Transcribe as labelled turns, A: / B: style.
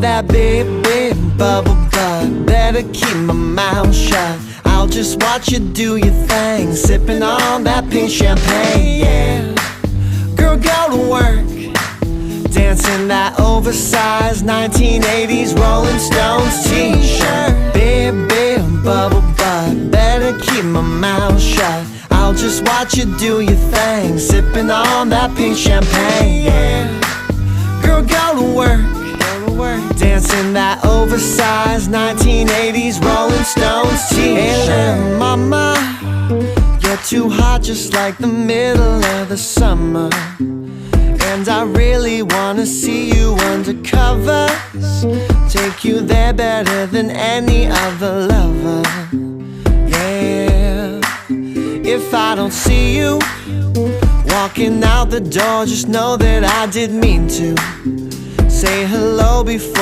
A: That big, big bubble butt, better keep my mouth shut. I'll just watch you do your thing, sipping on that pink champagne, yeah. Girl, go to work, dancing that oversized 1980s Rolling Stones t-shirt. Big, big bubble butt, better keep my mouth shut. I'll just watch you do your thing, sipping on that pink champagne, yeah. Girl, go to work, dancing that oversized 1980s Rolling Stones t-shirt. Hey, mama, you're too hot, just like the middle of the summer. And I really wanna see you under covers, take you there better than any other lover, yeah. If I don't see you walking out the door, just know that I did mean to say hello before